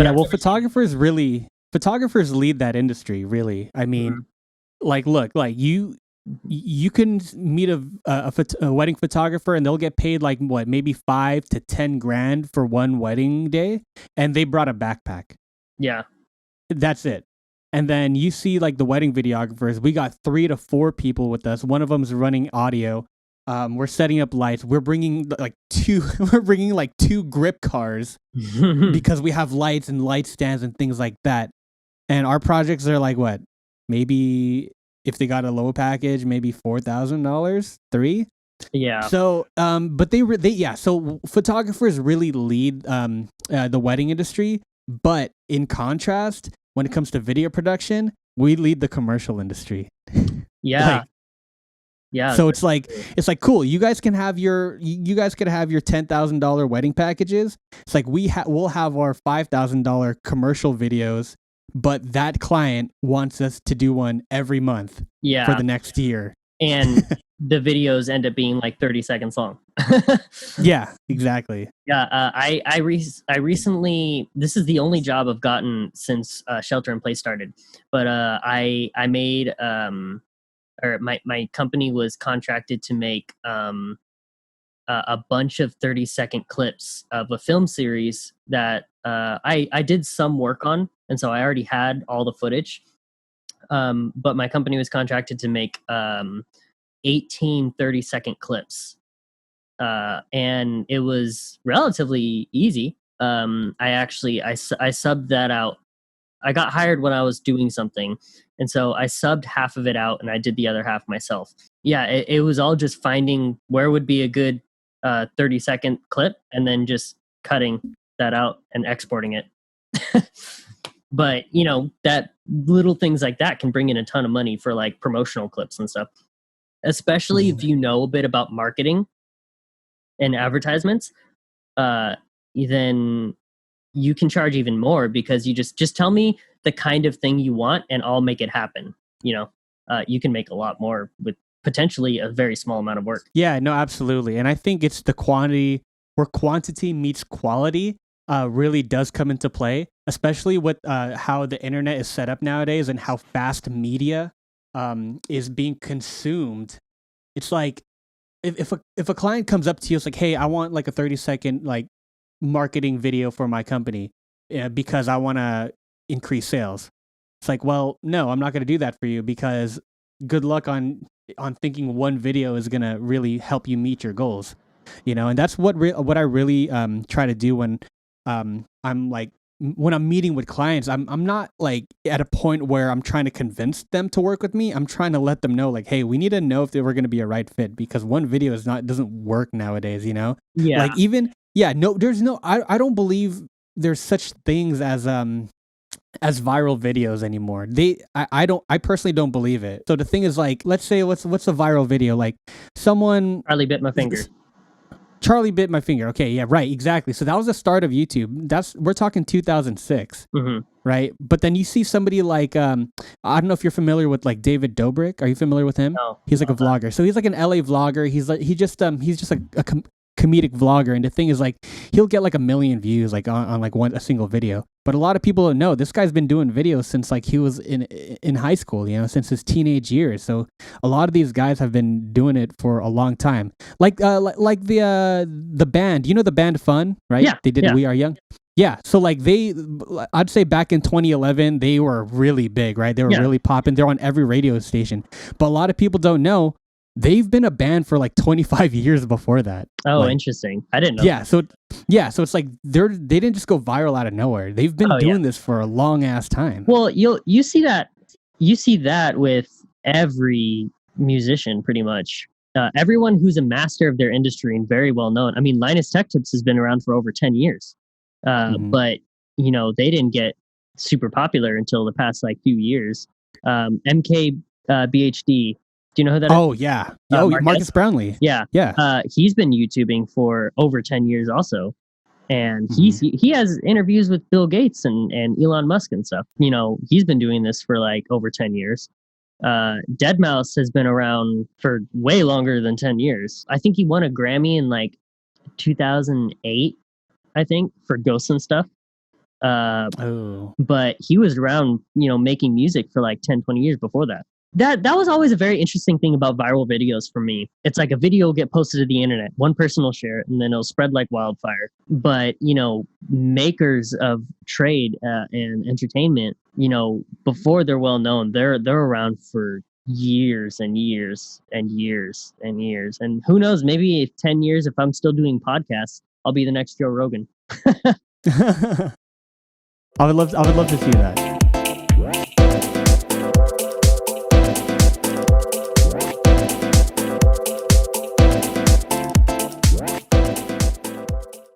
But Yeah, well, photographers lead that industry, really. I mean, like, look, like you can meet a wedding photographer and they'll get paid like what, maybe 5 to 10 grand for one wedding day, and they brought a backpack. Yeah. That's it. And then you see like the wedding videographers, we got 3 to 4 people with us. One of them's running audio. We're setting up lights. We're bringing like two grip cars because we have lights and light stands and things like that. And our projects are like what? Maybe if they got a low package, maybe $4,000, 3. Yeah. So, but so photographers really lead the wedding industry. But in contrast, when it comes to video production, we lead the commercial industry. Yeah. Yeah. So it's like cool. You guys can have your $10,000 wedding packages. It's like we'll have our $5,000 commercial videos, but that client wants us to do one every month for the next year. And the videos end up being like 30 seconds long. Yeah, exactly. Yeah, I recently, this is the only job I've gotten since Shelter in Place started, but I made or my company was contracted to make a bunch of 30-second clips of a film series that I did some work on, and so I already had all the footage. But my company was contracted to make 18 30-second clips. And it was relatively easy. I subbed that out. I got hired when I was doing something, and so I subbed half of it out and I did the other half myself. Yeah, it was all just finding where would be a good 30-second clip and then just cutting that out and exporting it. But that little things like that can bring in a ton of money for like promotional clips and stuff, especially if you know a bit about marketing and advertisements. Then you can charge even more because you just tell me the kind of thing you want and I'll make it happen. You can make a lot more with potentially a very small amount of work. Yeah, no, absolutely. And I think it's the quantity, where quantity meets quality really does come into play, especially with how the internet is set up nowadays and how fast media is being consumed. It's like if a client comes up to you, it's like, hey, I want like a 30-second like marketing video for my company because I want to increase sales. It's like, well, no, I'm not going to do that for you because good luck on thinking one video is going to really help you meet your goals. And that's what I really try to do when when I'm meeting with clients. I'm not like at a point where I'm trying to convince them to work with me. I'm trying to let them know like, hey, we need to know if they were going to be a right fit, because one video doesn't work nowadays, Yeah. Like even, there's no, I don't believe there's such things as viral videos anymore. I personally don't believe it. So the thing is, like, let's say what's a viral video? Like someone Charlie bit my finger. Charlie bit my finger. Okay, yeah, right, exactly. So that was the start of YouTube. We're talking 2006, right? But then you see somebody like I don't know if you're familiar with like David Dobrik. Are you familiar with him? No, he's like a vlogger. So he's like an LA vlogger. He's just a comedic vlogger, and the thing is, like, he'll get like 1 million views like on like a single video. But a lot of people don't know this guy's been doing videos since like he was in high school, since his teenage years. So a lot of these guys have been doing it for a long time. Like the band, the band Fun, right? Yeah, they did We Are Young. Yeah, so like I'd say back in 2011 they were really big, right? They were really popping. They're on every radio station. But a lot of people don't know they've been a band for like 25 years before that. Oh, like, interesting. I didn't know. So it's like they didn't just go viral out of nowhere. They've been doing this for a long ass time. Well, you see that with every musician pretty much. Everyone who's a master of their industry and very well known. I mean, Linus Tech Tips has been around for over 10 years. But they didn't get super popular until the past like few years. BHD. Do you know who that is? Oh, yeah. Marcus Brownlee. Yeah. He's been YouTubing for over 10 years also. And he has interviews with Bill Gates and Elon Musk and stuff. He's been doing this for like over 10 years. Deadmau5 has been around for way longer than 10 years. I think he won a Grammy in like 2008, I think, for Ghosts and Stuff. Oh. But he was around, making music for like 10, 20 years before that. That was always a very interesting thing about viral videos for me. It's like a video will get posted to the internet, one person will share it, and then it'll spread like wildfire. But makers of trade and entertainment, before they're well known, they're around for years and years and years and years. And who knows, maybe 10 years, if I'm still doing podcasts, I'll be the next Joe Rogan. I would love to see that.